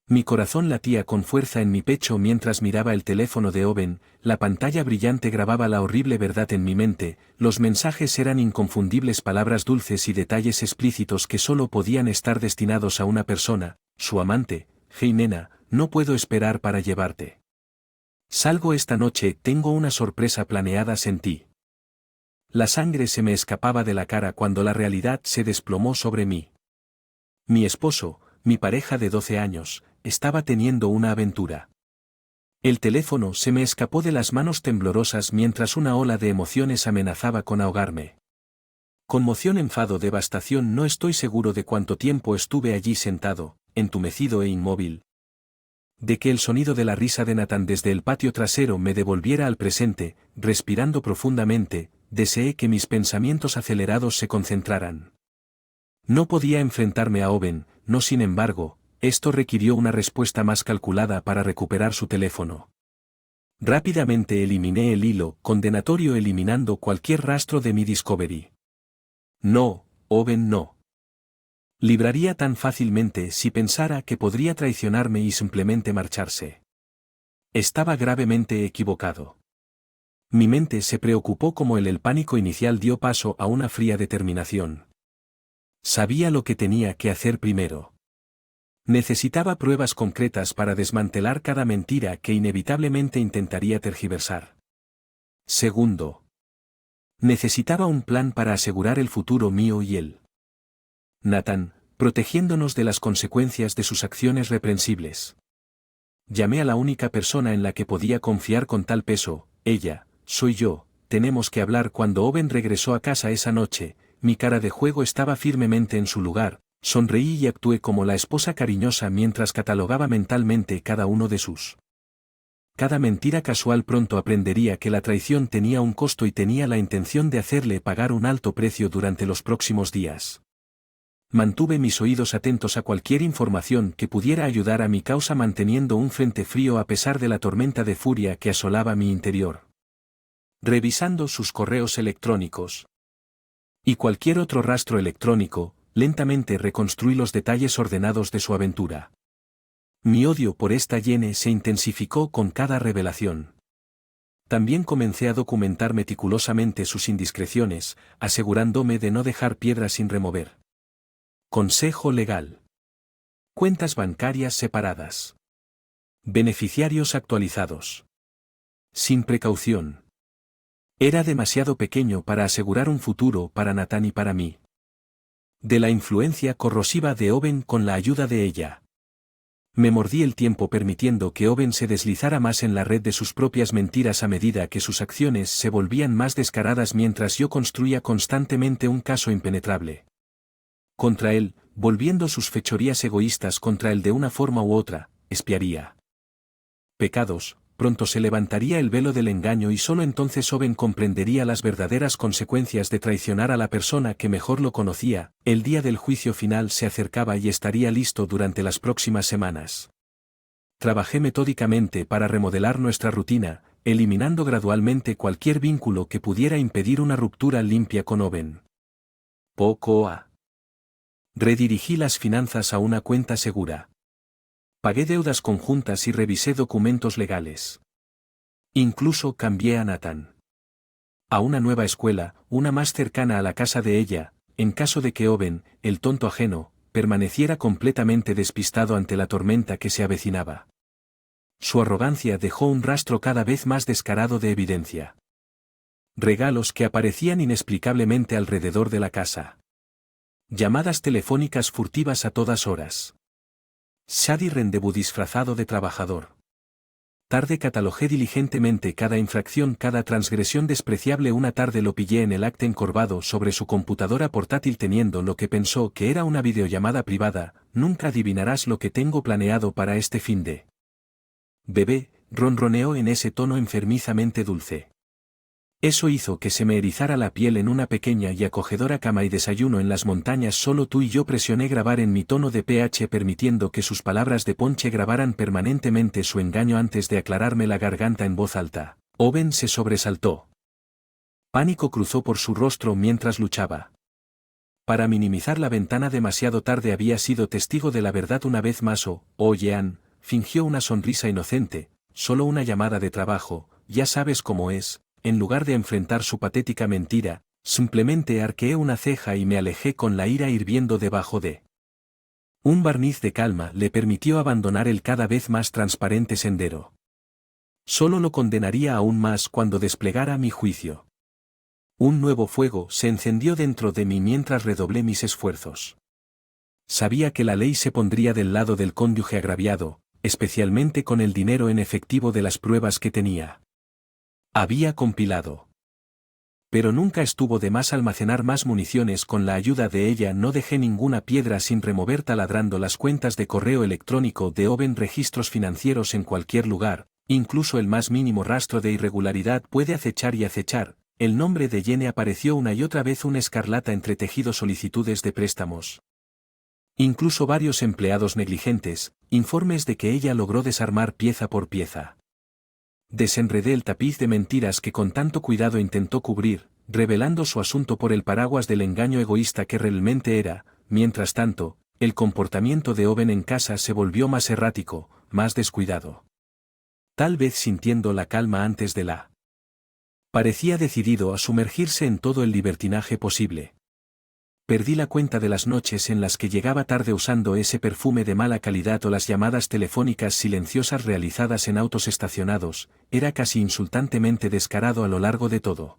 Mi corazón latía con fuerza en mi pecho mientras miraba el teléfono de Owen, la pantalla brillante grababa la horrible verdad en mi mente, los mensajes eran inconfundibles palabras dulces y detalles explícitos que solo podían estar destinados a una persona, su amante. Hey nena, no puedo esperar para llevarte. Salgo esta noche, tengo una sorpresa planeada en ti. La sangre se me escapaba de la cara cuando la realidad se desplomó sobre mí. Mi esposo, mi pareja de 12 años, estaba teniendo una aventura. El teléfono se me escapó de las manos temblorosas mientras una ola de emociones amenazaba con ahogarme. Conmoción, enfado, devastación, no estoy seguro de cuánto tiempo estuve allí sentado, entumecido e inmóvil. De que el sonido de la risa de Nathan desde el patio trasero me devolviera al presente, respirando profundamente, deseé que mis pensamientos acelerados se concentraran. No podía enfrentarme a Owen, no sin embargo, esto requirió una respuesta más calculada para recuperar su teléfono. Rápidamente eliminé el hilo condenatorio eliminando cualquier rastro de mi Discovery. No, Owen no. Libraría tan fácilmente si pensara que podría traicionarme y simplemente marcharse. Estaba gravemente equivocado. Mi mente se preocupó como el pánico inicial dio paso a una fría determinación. Sabía lo que tenía que hacer primero. Necesitaba pruebas concretas para desmantelar cada mentira que inevitablemente intentaría tergiversar. Segundo. Necesitaba un plan para asegurar el futuro mío y él. Nathan, protegiéndonos de las consecuencias de sus acciones reprensibles. Llamé a la única persona en la que podía confiar con tal peso, ella, soy yo, tenemos que hablar. Cuando Owen regresó a casa esa noche, mi cara de juego estaba firmemente en su lugar. Sonreí y actué como la esposa cariñosa mientras catalogaba mentalmente cada uno de sus. Cada mentira casual. Pronto aprendería que la traición tenía un costo y tenía la intención de hacerle pagar un alto precio durante los próximos días. Mantuve mis oídos atentos a cualquier información que pudiera ayudar a mi causa, manteniendo un frente frío a pesar de la tormenta de furia que asolaba mi interior. Revisando sus correos electrónicos y cualquier otro rastro electrónico, lentamente reconstruí los detalles ordenados de su aventura. Mi odio por esta Jenny se intensificó con cada revelación. También comencé a documentar meticulosamente sus indiscreciones, asegurándome de no dejar piedra sin remover. Consejo legal. Cuentas bancarias separadas. Beneficiarios actualizados. Sin precaución. Era demasiado pequeño para asegurar un futuro para Nathan y para mí. De la influencia corrosiva de Owen con la ayuda de ella. Me mordí el tiempo permitiendo que Owen se deslizara más en la red de sus propias mentiras a medida que sus acciones se volvían más descaradas mientras yo construía constantemente un caso impenetrable. Contra él, volviendo sus fechorías egoístas contra él de una forma u otra, espiaría. Pecados. Pronto se levantaría el velo del engaño y solo entonces Owen comprendería las verdaderas consecuencias de traicionar a la persona que mejor lo conocía. El día del juicio final se acercaba y estaría listo durante las próximas semanas. Trabajé metódicamente para remodelar nuestra rutina, eliminando gradualmente cualquier vínculo que pudiera impedir una ruptura limpia con Owen. Poco a. Redirigí las finanzas a una cuenta segura. Pagué deudas conjuntas y revisé documentos legales. Incluso cambié a Nathan a una nueva escuela, una más cercana a la casa de ella, en caso de que Owen, el tonto ajeno, permaneciera completamente despistado ante la tormenta que se avecinaba. Su arrogancia dejó un rastro cada vez más descarado de evidencia. Regalos que aparecían inexplicablemente alrededor de la casa. Llamadas telefónicas furtivas a todas horas. Shady rendezvous disfrazado de trabajador. Tarde catalogé diligentemente cada infracción, cada transgresión despreciable. Una tarde lo pillé en el acto encorvado sobre su computadora portátil teniendo lo que pensó que era una videollamada privada. Nunca adivinarás lo que tengo planeado para este fin de. Bebé, ronroneó en ese tono enfermizamente dulce. Eso hizo que se me erizara la piel en una pequeña y acogedora cama y desayuno en las montañas. Solo tú y yo. Presioné grabar en mi tono de pH permitiendo que sus palabras de ponche grabaran permanentemente su engaño antes de aclararme la garganta en voz alta. Owen se sobresaltó. Pánico cruzó por su rostro mientras luchaba. Para minimizar la ventana demasiado tarde había sido testigo de la verdad una vez más Jean, fingió una sonrisa inocente, solo una llamada de trabajo, ya sabes cómo es, en lugar de enfrentar su patética mentira, simplemente arqueé una ceja y me alejé con la ira hirviendo debajo de un barniz de calma le permitió abandonar el cada vez más transparente sendero. Solo lo condenaría aún más cuando desplegara mi juicio. Un nuevo fuego se encendió dentro de mí mientras redoblé mis esfuerzos. Sabía que la ley se pondría del lado del cónyuge agraviado, especialmente con el dinero en efectivo de las pruebas que tenía. Había compilado. Pero nunca estuvo de más almacenar más municiones. Con la ayuda de ella no dejé ninguna piedra sin remover taladrando las cuentas de correo electrónico de Owen, registros financieros en cualquier lugar, incluso el más mínimo rastro de irregularidad puede acechar y acechar. El nombre de Jenny apareció una y otra vez una escarlata entretejido solicitudes de préstamos. Incluso varios empleados negligentes, informes de que ella logró desarmar pieza por pieza. Desenredé el tapiz de mentiras que con tanto cuidado intentó cubrir, revelando su asunto por el paraguas del engaño egoísta que realmente era. Mientras tanto, el comportamiento de Owen en casa se volvió más errático, más descuidado. Tal vez sintiendo la calma antes de la... Parecía decidido a sumergirse en todo el libertinaje posible. Perdí la cuenta de las noches en las que llegaba tarde usando ese perfume de mala calidad o las llamadas telefónicas silenciosas realizadas en autos estacionados. Era casi insultantemente descarado a lo largo de todo.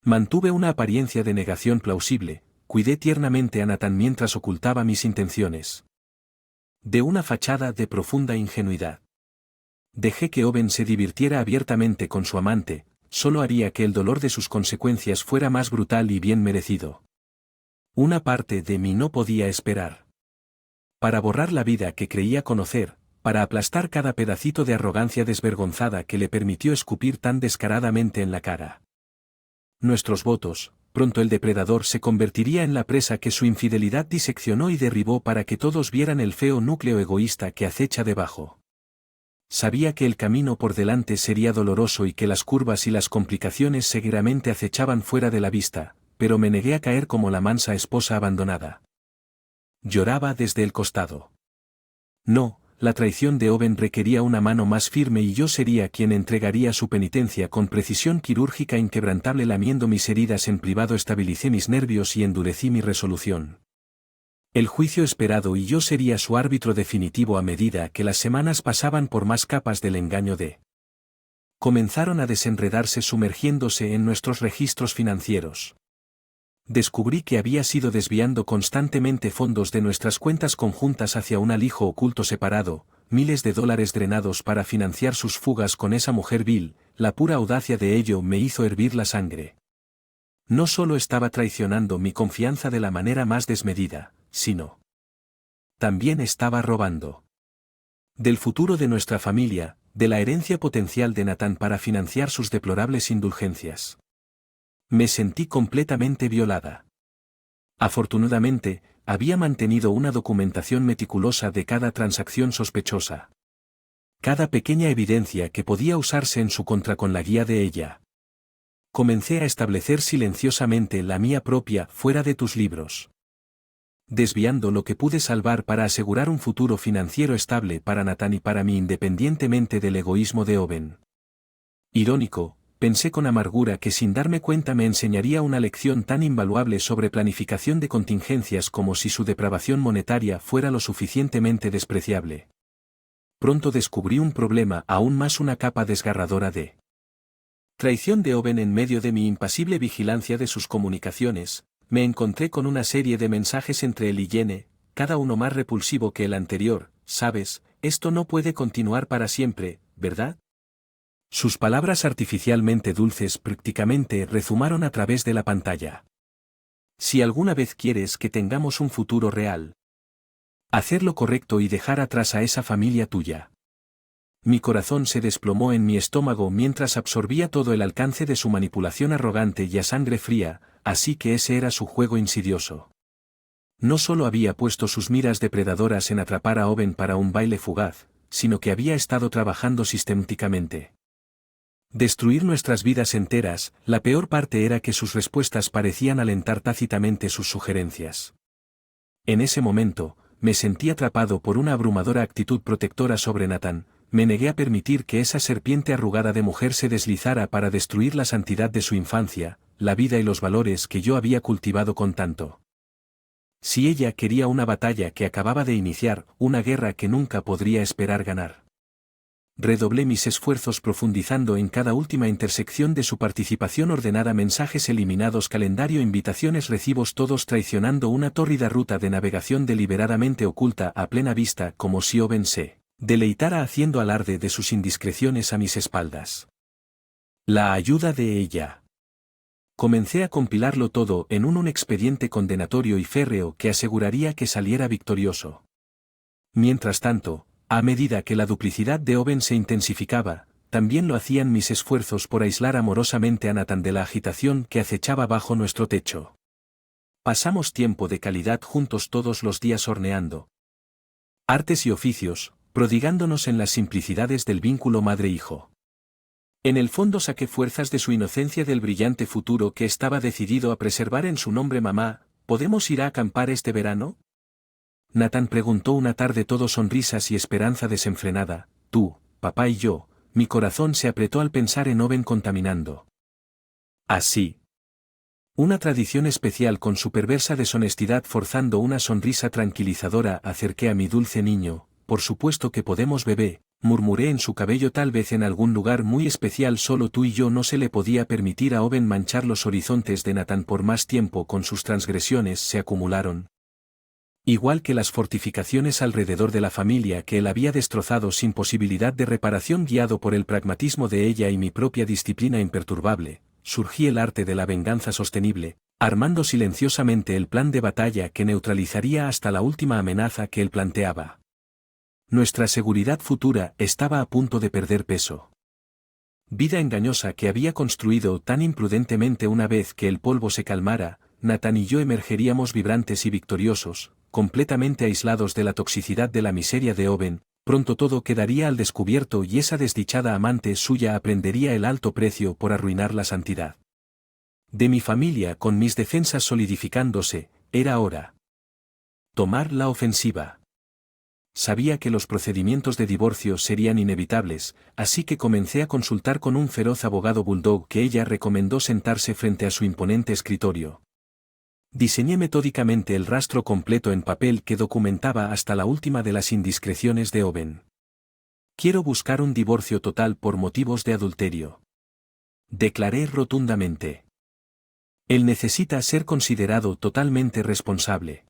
Mantuve una apariencia de negación plausible, cuidé tiernamente a Nathan mientras ocultaba mis intenciones. De una fachada de profunda ingenuidad. Dejé que Owen se divirtiera abiertamente con su amante, solo haría que el dolor de sus consecuencias fuera más brutal y bien merecido. Una parte de mí no podía esperar. Para borrar la vida que creía conocer, para aplastar cada pedacito de arrogancia desvergonzada que le permitió escupir tan descaradamente en la cara. Nuestros votos, pronto el depredador se convertiría en la presa que su infidelidad diseccionó y derribó para que todos vieran el feo núcleo egoísta que acecha debajo. Sabía que el camino por delante sería doloroso y que las curvas y las complicaciones seguramente acechaban fuera de la vista, pero me negué a caer como la mansa esposa abandonada. Lloraba desde el costado. No, la traición de Owen requería una mano más firme y yo sería quien entregaría su penitencia con precisión quirúrgica inquebrantable. Lamiendo mis heridas en privado estabilicé mis nervios y endurecí mi resolución. El juicio esperado y yo sería su árbitro definitivo a medida que las semanas pasaban por más capas del engaño de. Comenzaron a desenredarse sumergiéndose en nuestros registros financieros. Descubrí que había sido desviando constantemente fondos de nuestras cuentas conjuntas hacia un alijo oculto separado, miles de dólares drenados para financiar sus fugas con esa mujer vil. La pura audacia de ello me hizo hervir la sangre. No solo estaba traicionando mi confianza de la manera más desmedida, sino también estaba robando del futuro de nuestra familia, de la herencia potencial de Nathan para financiar sus deplorables indulgencias. Me sentí completamente violada. Afortunadamente, había mantenido una documentación meticulosa de cada transacción sospechosa. Cada pequeña evidencia que podía usarse en su contra con la guía de ella. Comencé a establecer silenciosamente la mía propia fuera de tus libros. Desviando lo que pude salvar para asegurar un futuro financiero estable para Nathan y para mí independientemente del egoísmo de Owen. Irónico, pensé con amargura que sin darme cuenta me enseñaría una lección tan invaluable sobre planificación de contingencias como si su depravación monetaria fuera lo suficientemente despreciable. Pronto descubrí un problema, aún más una capa desgarradora de traición de Owen. En medio de mi impasible vigilancia de sus comunicaciones, me encontré con una serie de mensajes entre él y Jenny, cada uno más repulsivo que el anterior. Sabes, esto no puede continuar para siempre, ¿verdad? Sus palabras artificialmente dulces prácticamente rezumaron a través de la pantalla. Si alguna vez quieres que tengamos un futuro real, hacer lo correcto y dejar atrás a esa familia tuya. Mi corazón se desplomó en mi estómago mientras absorbía todo el alcance de su manipulación arrogante y a sangre fría. Así que ese era su juego insidioso. No solo había puesto sus miras depredadoras en atrapar a Owen para un baile fugaz, sino que había estado trabajando sistemáticamente. Destruir nuestras vidas enteras. La peor parte era que sus respuestas parecían alentar tácitamente sus sugerencias. En ese momento, me sentí atrapado por una abrumadora actitud protectora sobre Nathan. Me negué a permitir que esa serpiente arrugada de mujer se deslizara para destruir la santidad de su infancia, la vida y los valores que yo había cultivado con tanto. Si ella quería una batalla que acababa de iniciar, una guerra que nunca podría esperar ganar. Redoblé mis esfuerzos profundizando en cada última intersección de su participación ordenada, mensajes eliminados, calendario, invitaciones, recibos, todos traicionando una tórrida ruta de navegación deliberadamente oculta a plena vista, como si Owen se deleitara haciendo alarde de sus indiscreciones a mis espaldas. La ayuda de ella. Comencé a compilarlo todo en un expediente condenatorio y férreo que aseguraría que saliera victorioso. Mientras tanto, a medida que la duplicidad de Owen se intensificaba, también lo hacían mis esfuerzos por aislar amorosamente a Nathan de la agitación que acechaba bajo nuestro techo. Pasamos tiempo de calidad juntos todos los días horneando artes y oficios, prodigándonos en las simplicidades del vínculo madre-hijo. En el fondo saqué fuerzas de su inocencia del brillante futuro que estaba decidido a preservar en su nombre. Mamá, ¿podemos ir a acampar este verano? Nathan preguntó una tarde, todo sonrisas y esperanza desenfrenada. Tú, papá y yo. Mi corazón se apretó al pensar en Owen contaminando. Así. Una tradición especial con su perversa deshonestidad forzando una sonrisa tranquilizadora. Acerqué a mi dulce niño. Por supuesto que podemos, bebé, murmuré en su cabello, tal vez en algún lugar muy especial solo tú y yo. No se le podía permitir a Owen manchar los horizontes de Nathan por más tiempo. Con sus transgresiones se acumularon. Igual que las fortificaciones alrededor de la familia que él había destrozado sin posibilidad de reparación. Guiado por el pragmatismo de ella y mi propia disciplina imperturbable, surgí el arte de la venganza sostenible, armando silenciosamente el plan de batalla que neutralizaría hasta la última amenaza que él planteaba. Nuestra seguridad futura estaba a punto de perder peso. Vida engañosa que había construido tan imprudentemente. Una vez que el polvo se calmara, Nathan y yo emergeríamos vibrantes y victoriosos, completamente aislados de la toxicidad de la miseria de Owen. Pronto todo quedaría al descubierto y esa desdichada amante suya aprendería el alto precio por arruinar la santidad de mi familia. Con mis defensas solidificándose, era hora tomar la ofensiva. Sabía que los procedimientos de divorcio serían inevitables, así que comencé a consultar con un feroz abogado bulldog que ella recomendó sentarse frente a su imponente escritorio. Diseñé metódicamente el rastro completo en papel que documentaba hasta la última de las indiscreciones de Owen. Quiero buscar un divorcio total por motivos de adulterio. Declaré rotundamente. Él necesita ser considerado totalmente responsable.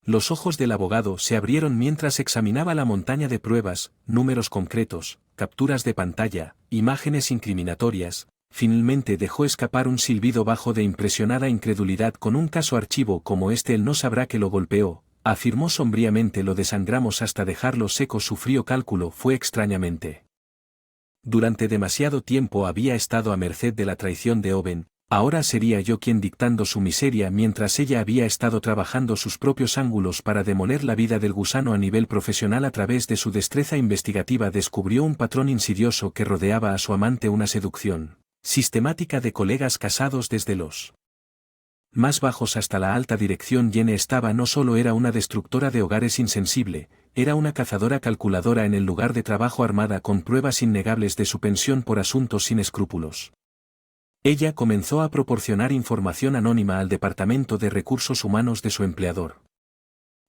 Los ojos del abogado se abrieron mientras examinaba la montaña de pruebas, números concretos, capturas de pantalla, imágenes incriminatorias. Finalmente dejó escapar un silbido bajo de impresionada incredulidad. Con un caso archivo como este él no sabrá que lo golpeó, afirmó sombríamente. Lo desangramos hasta dejarlo seco. Su frío cálculo fue extrañamente. Durante demasiado tiempo había estado a merced de la traición de Owen. Ahora sería yo quien dictando su miseria mientras ella había estado trabajando sus propios ángulos para demoler la vida del gusano a nivel profesional. A través de su destreza investigativa descubrió un patrón insidioso que rodeaba a su amante, una seducción sistemática de colegas casados desde los más bajos hasta la alta dirección. Jane estaba no solo era una destructora de hogares insensible, era una cazadora calculadora en el lugar de trabajo, armada con pruebas innegables de su pensión por asuntos sin escrúpulos. Ella comenzó a proporcionar información anónima al departamento de recursos humanos de su empleador.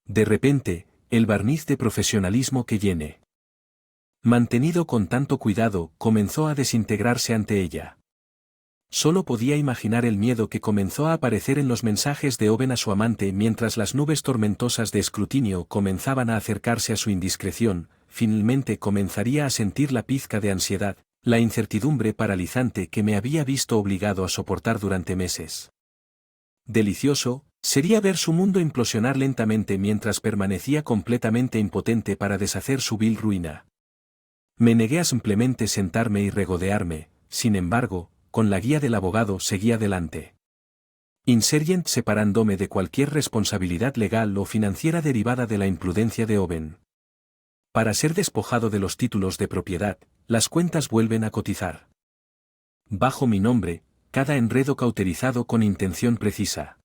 De repente, el barniz de profesionalismo que Jane, mantenido con tanto cuidado, comenzó a desintegrarse ante ella. Solo podía imaginar el miedo que comenzó a aparecer en los mensajes de Owen a su amante mientras las nubes tormentosas de escrutinio comenzaban a acercarse a su indiscreción. Finalmente comenzaría a sentir la pizca de ansiedad, la incertidumbre paralizante que me había visto obligado a soportar durante meses. Delicioso sería ver su mundo implosionar lentamente mientras permanecía completamente impotente para deshacer su vil ruina. Me negué a simplemente sentarme y regodearme. Sin embargo, con la guía del abogado seguí adelante. Insurgent, separándome de cualquier responsabilidad legal o financiera derivada de la imprudencia de Owen. Para ser despojado de los títulos de propiedad, las cuentas vuelven a cotizar. Bajo mi nombre, cada enredo cauterizado con intención precisa.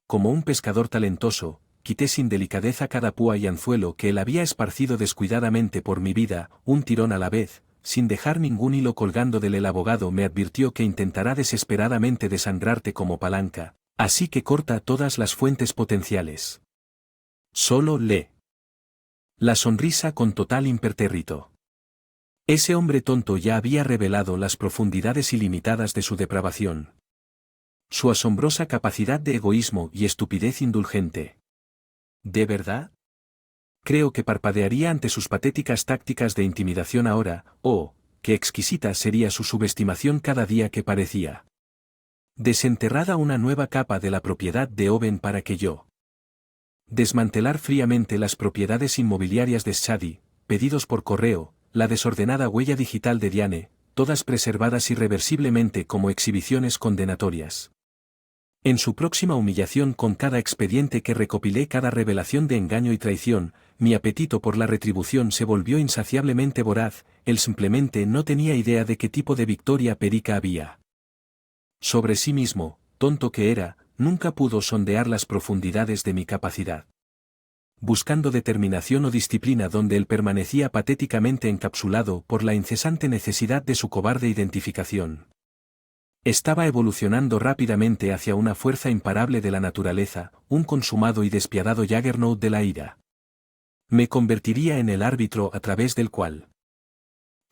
Como un pescador talentoso, quité sin delicadeza cada púa y anzuelo que él había esparcido descuidadamente por mi vida, un tirón a la vez, sin dejar ningún hilo colgando del. El abogado me advirtió que intentará desesperadamente desangrarte como palanca, así que corta todas las fuentes potenciales. Solo lee. La sonrisa con total impertérrito. Ese hombre tonto ya había revelado las profundidades ilimitadas de su depravación. Su asombrosa capacidad de egoísmo y estupidez indulgente. ¿De verdad? Creo que parpadearía ante sus patéticas tácticas de intimidación ahora, oh, qué exquisita sería su subestimación cada día que parecía desenterrada una nueva capa de la propiedad de Owen para que yo desmantelar fríamente las propiedades inmobiliarias de Shadi, pedidos por correo, la desordenada huella digital de Diane, todas preservadas irreversiblemente como exhibiciones condenatorias. En su próxima humillación con cada expediente que recopilé, cada revelación de engaño y traición, mi apetito por la retribución se volvió insaciablemente voraz. Él simplemente no tenía idea de qué tipo de victoria perica había. Sobre sí mismo, tonto que era, nunca pudo sondear las profundidades de mi capacidad. Buscando determinación o disciplina donde él permanecía patéticamente encapsulado por la incesante necesidad de su cobarde identificación. Estaba evolucionando rápidamente hacia una fuerza imparable de la naturaleza, un consumado y despiadado Juggernaut de la ira. Me convertiría en el árbitro a través del cual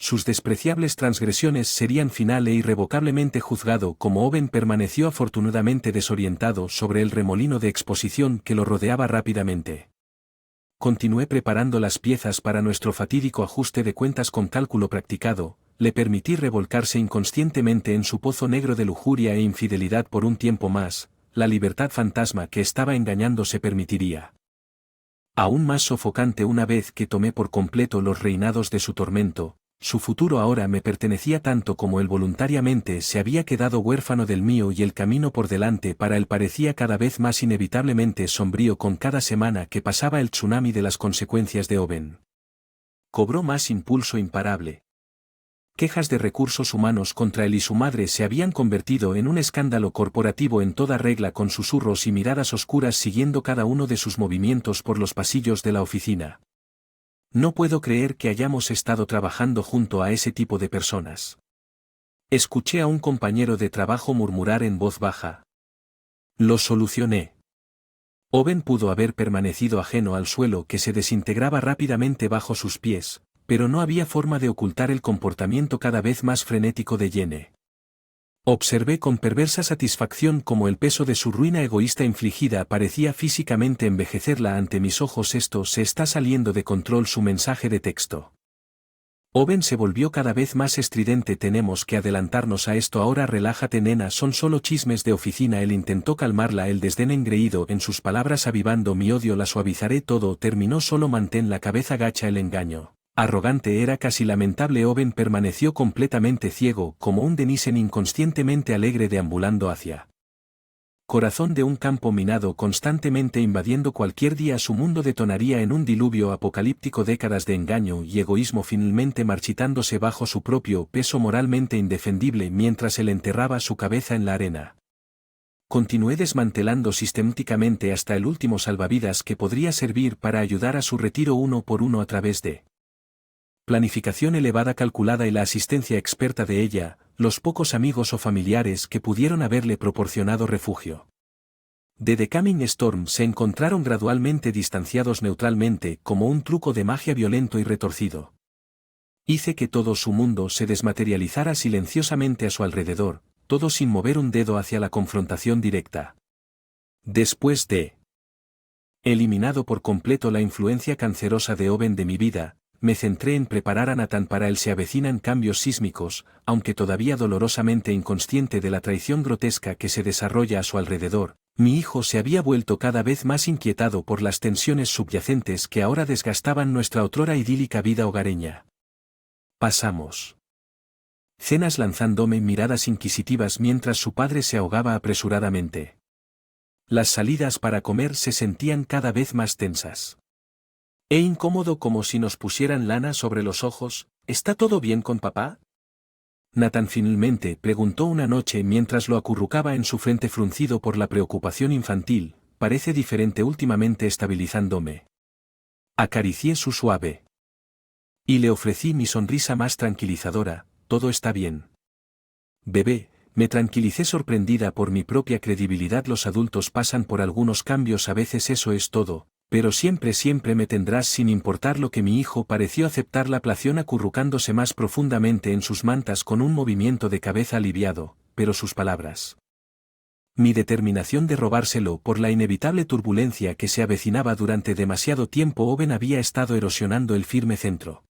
sus despreciables transgresiones serían final e irrevocablemente juzgado. Como Owen permaneció afortunadamente desorientado sobre el remolino de exposición que lo rodeaba rápidamente. Continué preparando las piezas para nuestro fatídico ajuste de cuentas con cálculo practicado. Le permití revolcarse inconscientemente en su pozo negro de lujuria e infidelidad por un tiempo más. La libertad fantasma que estaba engañando se permitiría aún más sofocante una vez que tomé por completo los reinados de su tormento. Su futuro ahora me pertenecía tanto como él voluntariamente se había quedado huérfano del mío, y el camino por delante para él parecía cada vez más inevitablemente sombrío con cada semana que pasaba. El tsunami de las consecuencias de Owen cobró más impulso imparable. Quejas de recursos humanos contra él y su madre se habían convertido en un escándalo corporativo en toda regla, con susurros y miradas oscuras siguiendo cada uno de sus movimientos por los pasillos de la oficina. No puedo creer que hayamos estado trabajando junto a ese tipo de personas. Escuché a un compañero de trabajo murmurar en voz baja. Lo solucioné. Owen pudo haber permanecido ajeno al suelo que se desintegraba rápidamente bajo sus pies, pero no había forma de ocultar el comportamiento cada vez más frenético de Jenny. Observé con perversa satisfacción cómo el peso de su ruina egoísta infligida parecía físicamente envejecerla ante mis ojos. Esto se está saliendo de control. Su mensaje de texto. Owen se volvió cada vez más estridente. Tenemos que adelantarnos a esto ahora. Relájate, nena, son solo chismes de oficina. Él intentó calmarla, el desdén engreído en sus palabras avivando mi odio. La suavizaré, todo terminó, solo mantén la cabeza gacha. El engaño arrogante era casi lamentable. Owen permaneció completamente ciego, como un Denizen inconscientemente alegre deambulando hacia corazón de un campo minado, constantemente invadiendo. Cualquier día su mundo detonaría en un diluvio apocalíptico. Décadas de engaño y egoísmo finalmente marchitándose bajo su propio peso moralmente indefendible mientras él enterraba su cabeza en la arena. Continué desmantelando sistemáticamente hasta el último salvavidas que podría servir para ayudar a su retiro uno por uno a través de planificación elevada, calculada y la asistencia experta de ella, los pocos amigos o familiares que pudieron haberle proporcionado refugio. De The Coming Storm se encontraron gradualmente distanciados neutralmente, como un truco de magia violento y retorcido. Hice que todo su mundo se desmaterializara silenciosamente a su alrededor, todo sin mover un dedo hacia la confrontación directa. Después de eliminado por completo la influencia cancerosa de Owen de mi vida, me centré en preparar a Nathan para él. Se avecinan cambios sísmicos, aunque todavía dolorosamente inconsciente de la traición grotesca que se desarrolla a su alrededor. Mi hijo se había vuelto cada vez más inquietado por las tensiones subyacentes que ahora desgastaban nuestra otrora idílica vida hogareña. Pasamos cenas lanzándome miradas inquisitivas mientras su padre se ahogaba apresuradamente. Las salidas para comer se sentían cada vez más tensas e incómodo, como si nos pusieran lana sobre los ojos. ¿Está todo bien con papá? Nathan finalmente preguntó una noche mientras lo acurrucaba en su frente fruncido por la preocupación infantil, parece diferente últimamente estabilizándome. Acaricié su suave. Y le ofrecí mi sonrisa más tranquilizadora, todo está bien. Bebé, me tranquilicé sorprendida por mi propia credibilidad. Los adultos pasan por algunos cambios, a veces eso es todo, pero siempre me tendrás sin importar lo que. Mi hijo pareció aceptar la plación acurrucándose más profundamente en sus mantas con un movimiento de cabeza aliviado, pero sus palabras. Mi determinación de robárselo por la inevitable turbulencia que se avecinaba durante demasiado tiempo. Owen había estado erosionando el firme centro.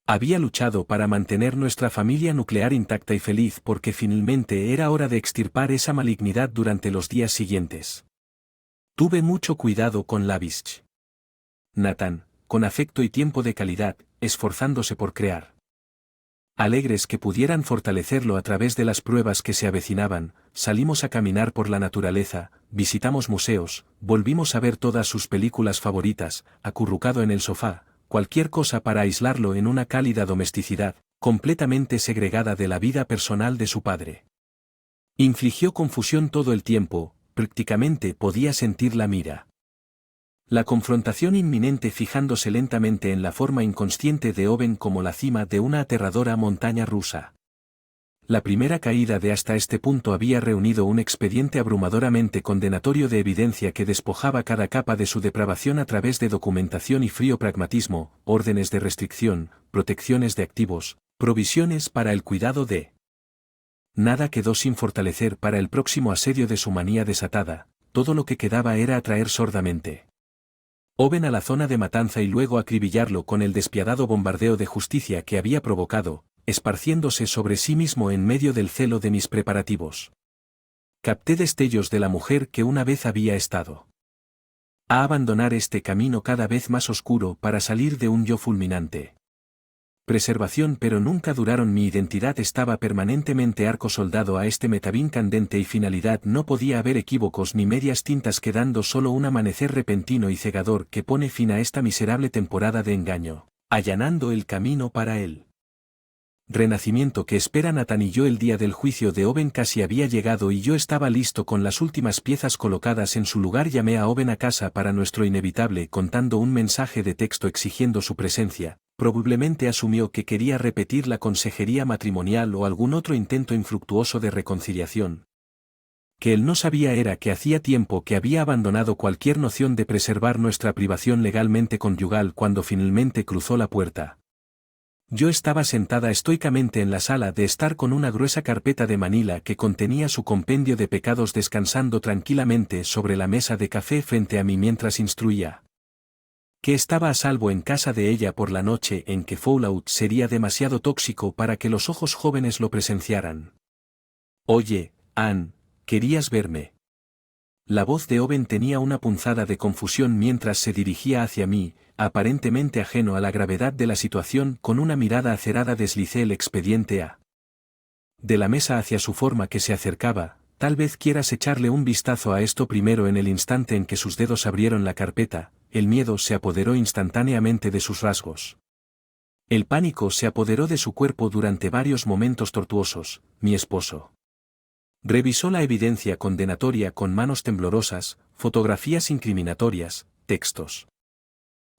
Había luchado para mantener nuestra familia nuclear intacta y feliz porque finalmente era hora de extirpar esa malignidad durante los días siguientes. Tuve mucho cuidado con Lavish. Nathan, con afecto y tiempo de calidad, esforzándose por crear. Alegres que pudieran fortalecerlo a través de las pruebas que se avecinaban, salimos a caminar por la naturaleza, visitamos museos, volvimos a ver todas sus películas favoritas, acurrucado en el sofá, cualquier cosa para aislarlo en una cálida domesticidad, completamente segregada de la vida personal de su padre. Infligió confusión todo el tiempo, prácticamente podía sentir la mira. La confrontación inminente fijándose lentamente en la forma inconsciente de Owen como la cima de una aterradora montaña rusa. La primera caída de hasta este punto había reunido un expediente abrumadoramente condenatorio de evidencia que despojaba cada capa de su depravación a través de documentación y frío pragmatismo, órdenes de restricción, protecciones de activos, provisiones para el cuidado de. Nada quedó sin fortalecer para el próximo asedio de su manía desatada, todo lo que quedaba era atraer sordamente Owen a la zona de matanza y luego acribillarlo con el despiadado bombardeo de justicia que había provocado, esparciéndose sobre sí mismo en medio del celo de mis preparativos. Capté destellos de la mujer que una vez había estado. A abandonar este camino cada vez más oscuro para salir de un yo fulminante. Preservación, pero nunca duraron. Mi identidad estaba permanentemente arco soldado a este metabín candente y finalidad. No podía haber equívocos ni medias tintas, quedando solo un amanecer repentino y cegador que pone fin a esta miserable temporada de engaño, allanando el camino para él. Renacimiento que espera Nathan y yo. El día del juicio de Owen casi había llegado y yo estaba listo con las últimas piezas colocadas en su lugar. Llamé a Owen a casa para nuestro inevitable, contando un mensaje de texto exigiendo su presencia. Probablemente asumió que quería repetir la consejería matrimonial o algún otro intento infructuoso de reconciliación. Que él no sabía era que hacía tiempo que había abandonado cualquier noción de preservar nuestra privación legalmente conyugal cuando finalmente cruzó la puerta. Yo estaba sentada estoicamente en la sala de estar con una gruesa carpeta de Manila que contenía su compendio de pecados descansando tranquilamente sobre la mesa de café frente a mí mientras instruía. Que estaba a salvo en casa de ella por la noche en que Fallout sería demasiado tóxico para que los ojos jóvenes lo presenciaran. Oye, Ann, ¿querías verme? La voz de Owen tenía una punzada de confusión mientras se dirigía hacia mí, aparentemente ajeno a la gravedad de la situación. Con una mirada acerada deslicé el expediente de la mesa hacia su forma que se acercaba. Tal vez quieras echarle un vistazo a esto primero. En el instante en que sus dedos abrieron la carpeta, el miedo se apoderó instantáneamente de sus rasgos. El pánico se apoderó de su cuerpo durante varios momentos tortuosos. Mi esposo revisó la evidencia condenatoria con manos temblorosas, fotografías incriminatorias, textos.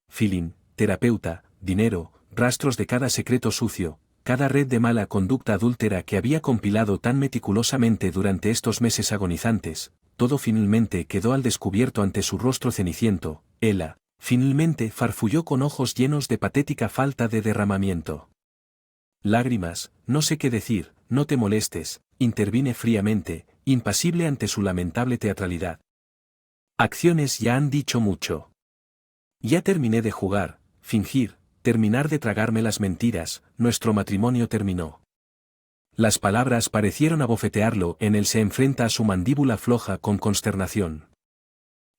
Feeling, terapeuta, dinero, rastros de cada secreto sucio, cada red de mala conducta adúltera que había compilado tan meticulosamente durante estos meses agonizantes. Todo finalmente quedó al descubierto ante su rostro ceniciento. Ella, finalmente, farfulló con ojos llenos de patética falta de derramamiento. Lágrimas, no sé qué decir, no te molestes, intervine fríamente, impasible ante su lamentable teatralidad. Acciones ya han dicho mucho. Ya terminé de jugar, fingir, terminar de tragarme las mentiras. Nuestro matrimonio terminó. Las palabras parecieron abofetearlo. En él se enfrenta a su mandíbula floja con consternación.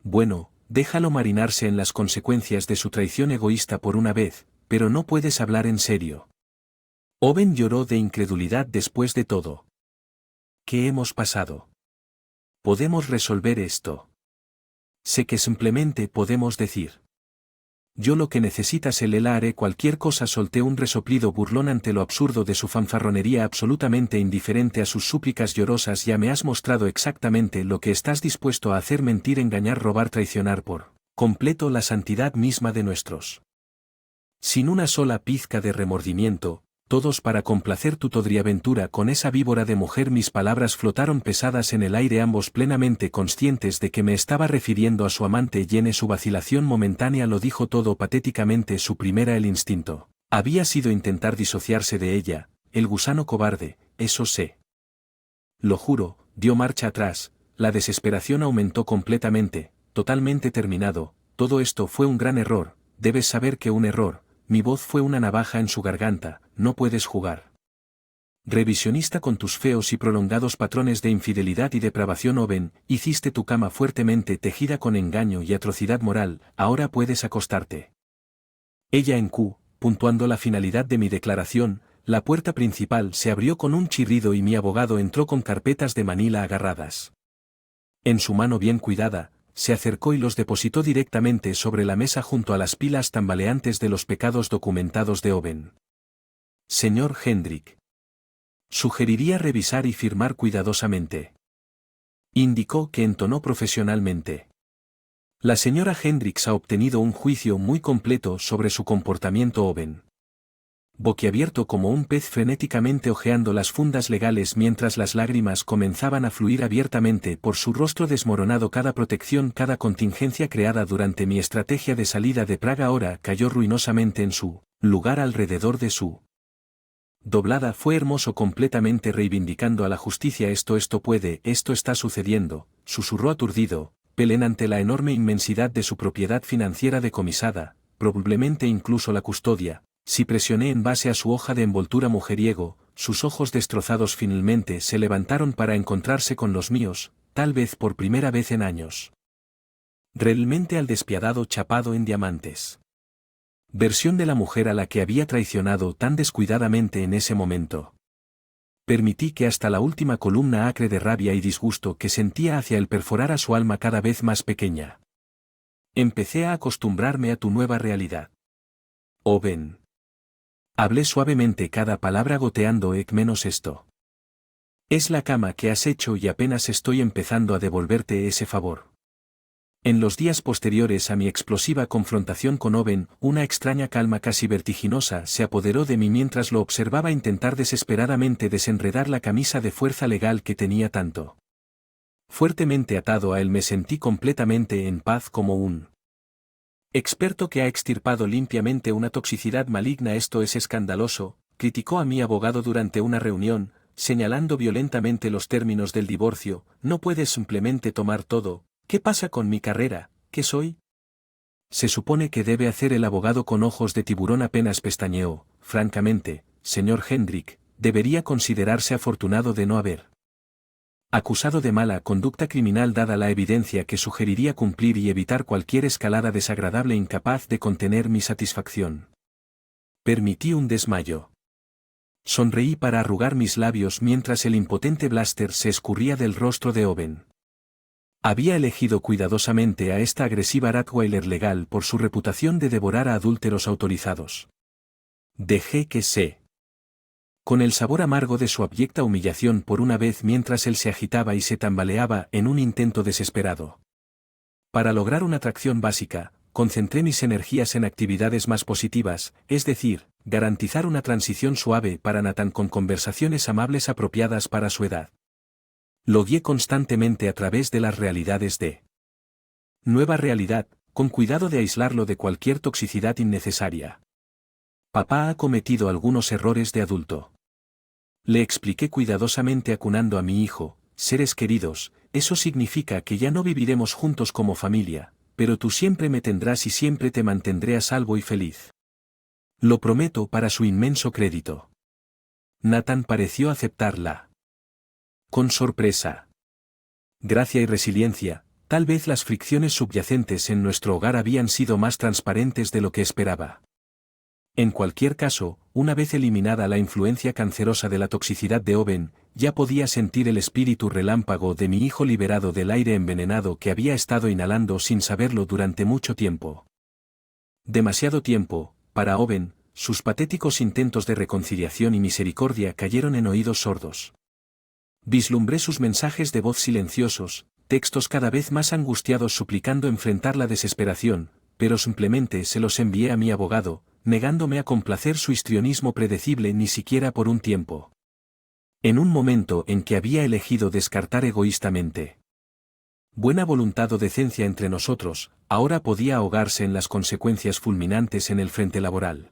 Bueno, déjalo marinarse en las consecuencias de su traición egoísta por una vez, pero no puedes hablar en serio. Owen lloró de incredulidad. Después de todo, ¿qué hemos pasado? ¿Podemos resolver esto? Sé que simplemente podemos decir. Yo lo que necesitas Lela haré cualquier cosa. Solté un resoplido burlón ante lo absurdo de su fanfarronería, absolutamente indiferente a sus súplicas llorosas. Ya me has mostrado exactamente lo que estás dispuesto a hacer: mentir, engañar, robar, traicionar por completo la santidad misma de nuestros. Sin una sola pizca de remordimiento, todos para complacer tu todriaventura con esa víbora de mujer. Mis palabras flotaron pesadas en el aire, ambos plenamente conscientes de que me estaba refiriendo a su amante. Llene su vacilación momentánea, lo dijo todo patéticamente. Su primera el instinto había sido intentar disociarse de ella, el gusano cobarde, eso sé. Lo juro, dio marcha atrás, la desesperación aumentó completamente, totalmente terminado. Todo esto fue un gran error, debes saber que un error. Mi voz fue una navaja en su garganta. No puedes jugar revisionista con tus feos y prolongados patrones de infidelidad y depravación. Owen, hiciste tu cama fuertemente tejida con engaño y atrocidad moral, ahora puedes acostarte. Ella en Q, puntuando la finalidad de mi declaración, la puerta principal se abrió con un chirrido y mi abogado entró con carpetas de Manila agarradas en su mano bien cuidada. Se acercó y los depositó directamente sobre la mesa junto a las pilas tambaleantes de los pecados documentados de Owen. Señor Hendrik. Sugeriría revisar y firmar cuidadosamente. Indicó, que entonó profesionalmente. La señora Hendricks ha obtenido un juicio muy completo sobre su comportamiento. Owen, boquiabierto como un pez, frenéticamente hojeando las fundas legales mientras las lágrimas comenzaban a fluir abiertamente por su rostro desmoronado. Cada protección, cada contingencia creada durante mi estrategia de salida de Praga ahora cayó ruinosamente en su lugar alrededor de su doblada. Fue hermoso, completamente reivindicando a la justicia. Esto está sucediendo, susurró aturdido, Pelen, ante la enorme inmensidad de su propiedad financiera decomisada, probablemente incluso la custodia. Si presioné en base a su hoja de envoltura mujeriego, sus ojos destrozados finalmente se levantaron para encontrarse con los míos, tal vez por primera vez en años. Realmente al despiadado chapado en diamantes. Versión de la mujer a la que había traicionado tan descuidadamente en ese momento. Permití que hasta la última columna acre de rabia y disgusto que sentía hacia él perforara su alma cada vez más pequeña. Empecé a acostumbrarme a tu nueva realidad. Owen. Hablé suavemente, cada palabra goteando. Menos esto. Es la cama que has hecho y apenas estoy empezando a devolverte ese favor. En los días posteriores a mi explosiva confrontación con Owen, una extraña calma casi vertiginosa se apoderó de mí mientras lo observaba intentar desesperadamente desenredar la camisa de fuerza legal que tenía tanto fuertemente atado a él. Me sentí completamente en paz, como un experto que ha extirpado limpiamente una toxicidad maligna. Esto es escandaloso, criticó a mi abogado durante una reunión, señalando violentamente los términos del divorcio. No puedes simplemente tomar todo. ¿Qué pasa con mi carrera? ¿Qué soy? Se supone que debe hacer. El abogado con ojos de tiburón apenas pestañeó. Francamente, señor Hendrik, debería considerarse afortunado de no haber acusado de mala conducta criminal, dada la evidencia que sugeriría cumplir y evitar cualquier escalada desagradable. Incapaz de contener mi satisfacción, permití un desmayo. Sonreí para arrugar mis labios mientras el impotente Blaster se escurría del rostro de Owen. Había elegido cuidadosamente a esta agresiva Rottweiler legal por su reputación de devorar a adúlteros autorizados. Dejé que con el sabor amargo de su abyecta humillación por una vez mientras él se agitaba y se tambaleaba en un intento desesperado. Para lograr una atracción básica, concentré mis energías en actividades más positivas, es decir, garantizar una transición suave para Nathan con conversaciones amables apropiadas para su edad. Lo guié constantemente a través de las realidades de nueva realidad, con cuidado de aislarlo de cualquier toxicidad innecesaria. Papá ha cometido algunos errores de adulto. Le expliqué cuidadosamente, acunando a mi hijo. Seres queridos, eso significa que ya no viviremos juntos como familia, pero tú siempre me tendrás y siempre te mantendré a salvo y feliz. Lo prometo, para su inmenso crédito. Nathan pareció aceptarla con sorpresa. Gracia y resiliencia, tal vez las fricciones subyacentes en nuestro hogar habían sido más transparentes de lo que esperaba. En cualquier caso, una vez eliminada la influencia cancerosa de la toxicidad de Owen, ya podía sentir el espíritu relámpago de mi hijo liberado del aire envenenado que había estado inhalando sin saberlo durante mucho tiempo. Demasiado tiempo, para Owen, sus patéticos intentos de reconciliación y misericordia cayeron en oídos sordos. Vislumbré sus mensajes de voz silenciosos, textos cada vez más angustiados suplicando enfrentar la desesperación, pero simplemente se los envié a mi abogado, negándome a complacer su histrionismo predecible ni siquiera por un tiempo. En un momento en que había elegido descartar egoístamente buena voluntad o decencia entre nosotros, ahora podía ahogarse en las consecuencias fulminantes en el frente laboral.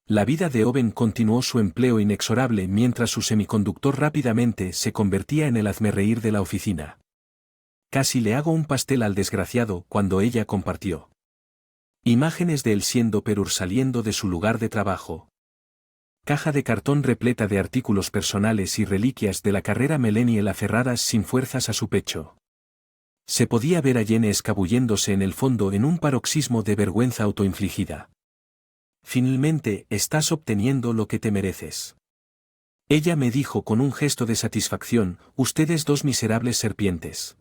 La vida de Owen continuó su empleo inexorable mientras su semiconductor rápidamente se convertía en el hazmerreír de la oficina. Casi le hago un pastel al desgraciado cuando ella compartió imágenes de él siendo perur saliendo de su lugar de trabajo. Caja de cartón repleta de artículos personales y reliquias de la carrera millennial aferradas sin fuerzas a su pecho. Se podía ver a Jenny escabulléndose en el fondo en un paroxismo de vergüenza autoinfligida. Finalmente, estás obteniendo lo que te mereces. Ella me dijo con un gesto de satisfacción, ustedes dos miserables serpientes.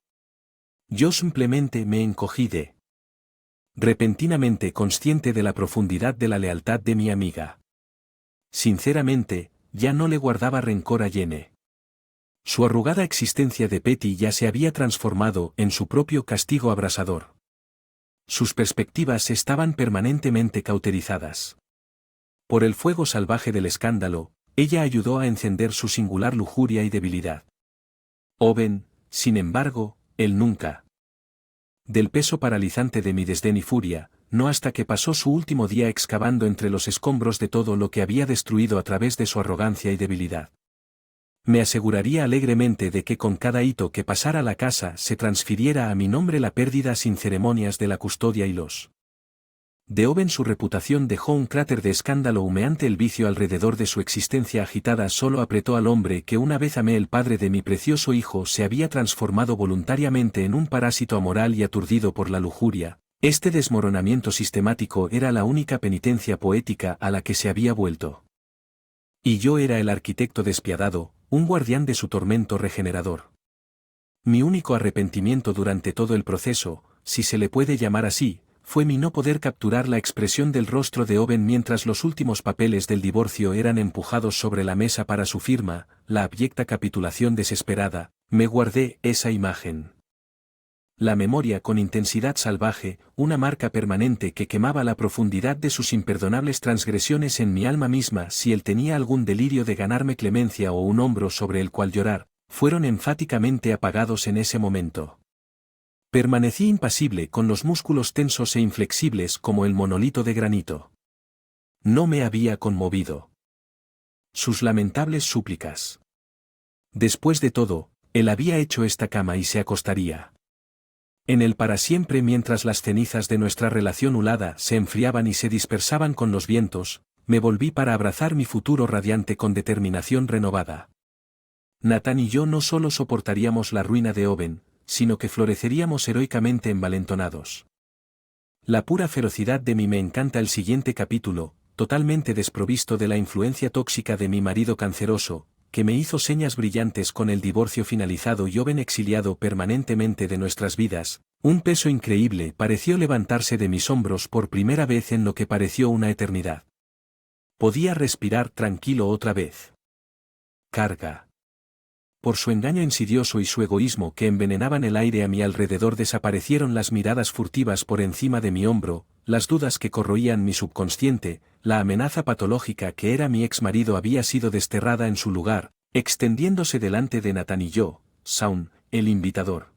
Yo simplemente me encogí repentinamente consciente de la profundidad de la lealtad de mi amiga. Sinceramente, ya no le guardaba rencor a Jenny. Su arrugada existencia de Petty ya se había transformado en su propio castigo abrasador. Sus perspectivas estaban permanentemente cauterizadas. Por el fuego salvaje del escándalo, ella ayudó a encender su singular lujuria y debilidad. Owen, sin embargo, él nunca. Del peso paralizante de mi desdén y furia, no hasta que pasó su último día excavando entre los escombros de todo lo que había destruido a través de su arrogancia y debilidad. Me aseguraría alegremente de que con cada hito que pasara la casa se transfiriera a mi nombre la pérdida sin ceremonias de la custodia y los de Owen. Su reputación dejó un cráter de escándalo humeante. El vicio alrededor de su existencia agitada solo apretó al hombre que una vez amé. El padre de mi precioso hijo se había transformado voluntariamente en un parásito amoral y aturdido por la lujuria. Este desmoronamiento sistemático era la única penitencia poética a la que se había vuelto. Y yo era el arquitecto despiadado, un guardián de su tormento regenerador. Mi único arrepentimiento durante todo el proceso, si se le puede llamar así, fue mi no poder capturar la expresión del rostro de Owen mientras los últimos papeles del divorcio eran empujados sobre la mesa para su firma, la abyecta capitulación desesperada. Me guardé esa imagen. La memoria con intensidad salvaje, una marca permanente que quemaba la profundidad de sus imperdonables transgresiones en mi alma misma. Si él tenía algún delirio de ganarme clemencia o un hombro sobre el cual llorar, fueron enfáticamente apagados en ese momento. Permanecí impasible con los músculos tensos e inflexibles como el monolito de granito. No me había conmovido sus lamentables súplicas. Después de todo, él había hecho esta cama y se acostaría en él para siempre mientras las cenizas de nuestra relación hulada se enfriaban y se dispersaban con los vientos. Me volví para abrazar mi futuro radiante con determinación renovada. Nathan y yo no solo soportaríamos la ruina de Owen, sino que floreceríamos heroicamente envalentonados. La pura ferocidad de mí. Me encanta el siguiente capítulo, totalmente desprovisto de la influencia tóxica de mi marido canceroso, que me hizo señas brillantes con el divorcio finalizado y Owen exiliado permanentemente de nuestras vidas. Un peso increíble pareció levantarse de mis hombros por primera vez en lo que pareció una eternidad. Podía respirar tranquilo otra vez. Carga. Por su engaño insidioso y su egoísmo que envenenaban el aire a mi alrededor desaparecieron las miradas furtivas por encima de mi hombro, las dudas que corroían mi subconsciente, la amenaza patológica que era mi exmarido había sido desterrada en su lugar, extendiéndose delante de Nathan y yo, Shaun, el invitador.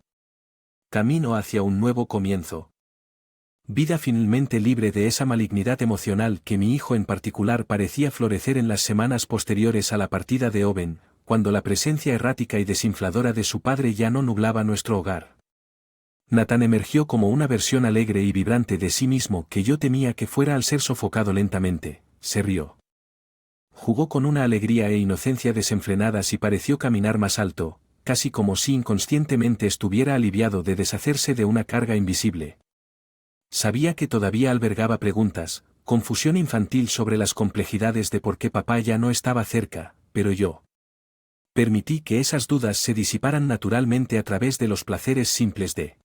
Camino hacia un nuevo comienzo. Vida finalmente libre de esa malignidad emocional que mi hijo en particular parecía florecer en las semanas posteriores a la partida de Owen, cuando la presencia errática y desinfladora de su padre ya no nublaba nuestro hogar. Nathan emergió como una versión alegre y vibrante de sí mismo que yo temía que fuera al ser sofocado lentamente. Se rió. Jugó con una alegría e inocencia desenfrenadas y pareció caminar más alto, casi como si inconscientemente estuviera aliviado de deshacerse de una carga invisible. Sabía que todavía albergaba preguntas, confusión infantil sobre las complejidades de por qué papá ya no estaba cerca, pero yo permití que esas dudas se disiparan naturalmente a través de los placeres simples de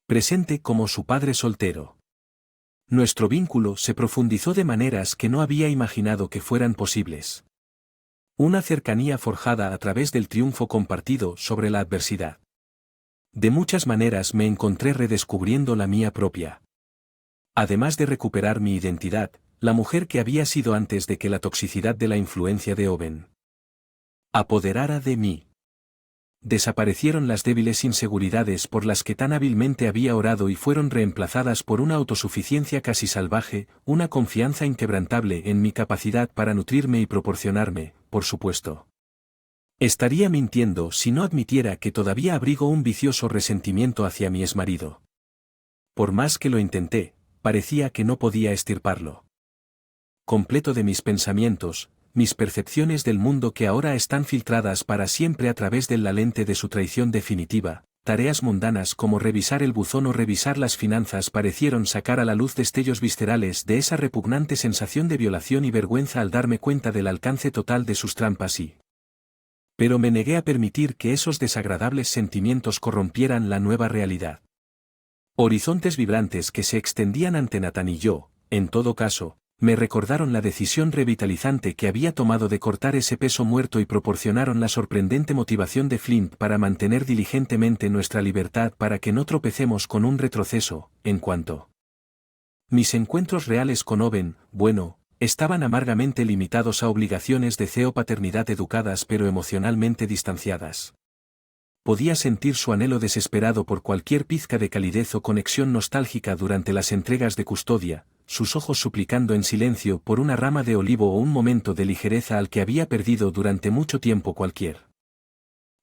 presente como su padre soltero. Nuestro vínculo se profundizó de maneras que no había imaginado que fueran posibles. Una cercanía forjada a través del triunfo compartido sobre la adversidad. De muchas maneras me encontré redescubriendo la mía propia. Además de recuperar mi identidad, la mujer que había sido antes de que la toxicidad de la influencia de Owen apoderara de mí. Desaparecieron las débiles inseguridades por las que tan hábilmente había orado y fueron reemplazadas por una autosuficiencia casi salvaje, una confianza inquebrantable en mi capacidad para nutrirme y proporcionarme, por supuesto. Estaría mintiendo si no admitiera que todavía abrigo un vicioso resentimiento hacia mi exmarido. Por más que lo intenté, parecía que no podía extirparlo. Completo de mis pensamientos, mis percepciones del mundo que ahora están filtradas para siempre a través de la lente de su traición definitiva, tareas mundanas como revisar el buzón o revisar las finanzas parecieron sacar a la luz destellos viscerales de esa repugnante sensación de violación y vergüenza al darme cuenta del alcance total de sus trampas pero me negué a permitir que esos desagradables sentimientos corrompieran la nueva realidad. Horizontes vibrantes que se extendían ante Nathan y yo, en todo caso, me recordaron la decisión revitalizante que había tomado de cortar ese peso muerto y proporcionaron la sorprendente motivación de Flint para mantener diligentemente nuestra libertad para que no tropecemos con un retroceso, en cuanto. Mis encuentros reales con Owen, bueno, estaban amargamente limitados a obligaciones de paternidad educadas pero emocionalmente distanciadas. Podía sentir su anhelo desesperado por cualquier pizca de calidez o conexión nostálgica durante las entregas de custodia, sus ojos suplicando en silencio por una rama de olivo o un momento de ligereza al que había perdido durante mucho tiempo cualquier.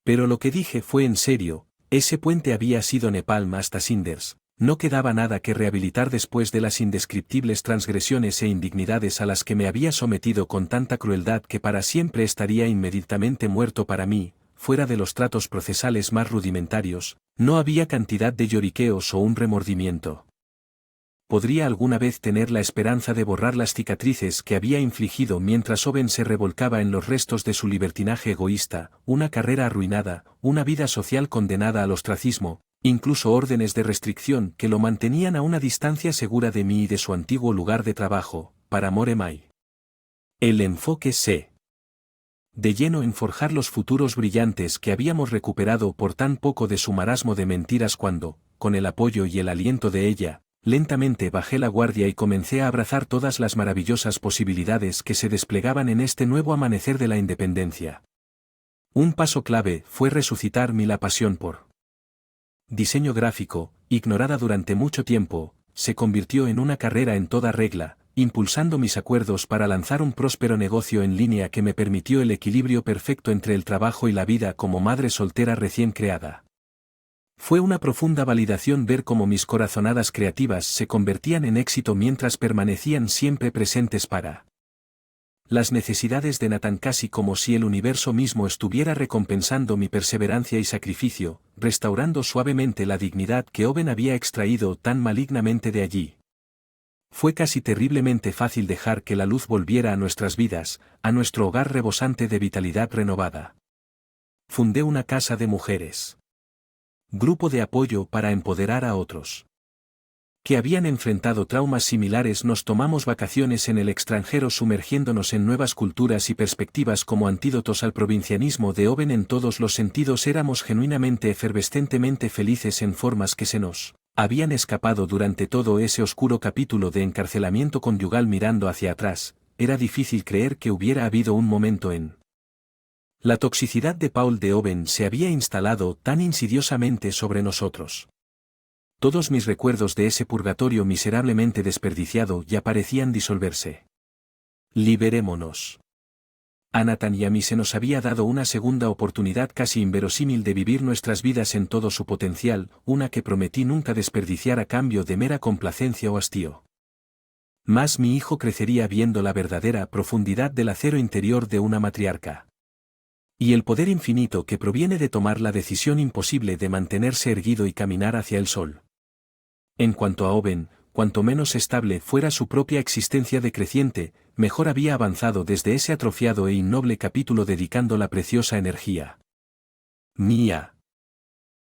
Pero lo que dije fue en serio, ese puente había sido Nepal hasta Cinders, no quedaba nada que rehabilitar después de las indescriptibles transgresiones e indignidades a las que me había sometido con tanta crueldad que para siempre estaría inmediatamente muerto para mí. Fuera de los tratos procesales más rudimentarios, no había cantidad de lloriqueos o un remordimiento. Podría alguna vez tener la esperanza de borrar las cicatrices que había infligido mientras Owen se revolcaba en los restos de su libertinaje egoísta, una carrera arruinada, una vida social condenada al ostracismo, incluso órdenes de restricción que lo mantenían a una distancia segura de mí y de su antiguo lugar de trabajo, para Moremai. El enfoque de lleno en forjar los futuros brillantes que habíamos recuperado por tan poco de su marasmo de mentiras cuando, con el apoyo y el aliento de ella, lentamente bajé la guardia y comencé a abrazar todas las maravillosas posibilidades que se desplegaban en este nuevo amanecer de la independencia. Un paso clave fue resucitar la pasión por diseño gráfico, ignorada durante mucho tiempo, se convirtió en una carrera en toda regla, impulsando mis acuerdos para lanzar un próspero negocio en línea que me permitió el equilibrio perfecto entre el trabajo y la vida como madre soltera recién creada. Fue una profunda validación ver cómo mis corazonadas creativas se convertían en éxito mientras permanecían siempre presentes para las necesidades de Nathan, casi como si el universo mismo estuviera recompensando mi perseverancia y sacrificio, restaurando suavemente la dignidad que Owen había extraído tan malignamente de allí. Fue casi terriblemente fácil dejar que la luz volviera a nuestras vidas, a nuestro hogar rebosante de vitalidad renovada. Fundé una casa de mujeres. Grupo de apoyo para empoderar a otros que habían enfrentado traumas similares. Nos tomamos vacaciones en el extranjero sumergiéndonos en nuevas culturas y perspectivas como antídotos al provincianismo de Owen. En todos los sentidos éramos genuinamente efervescentemente felices en formas que se nos habían escapado durante todo ese oscuro capítulo de encarcelamiento conyugal. Mirando hacia atrás, era difícil creer que hubiera habido un momento en la toxicidad de Paul de Owen se había instalado tan insidiosamente sobre nosotros. Todos mis recuerdos de ese purgatorio miserablemente desperdiciado ya parecían disolverse. Liberémonos. A Nathan y a mí se nos había dado una segunda oportunidad casi inverosímil de vivir nuestras vidas en todo su potencial, una que prometí nunca desperdiciar a cambio de mera complacencia o hastío. Mas mi hijo crecería viendo la verdadera profundidad del acero interior de una matriarca. Y el poder infinito que proviene de tomar la decisión imposible de mantenerse erguido y caminar hacia el sol. En cuanto a Owen, cuanto menos estable fuera su propia existencia decreciente, mejor había avanzado desde ese atrofiado e innoble capítulo dedicando la preciosa energía mía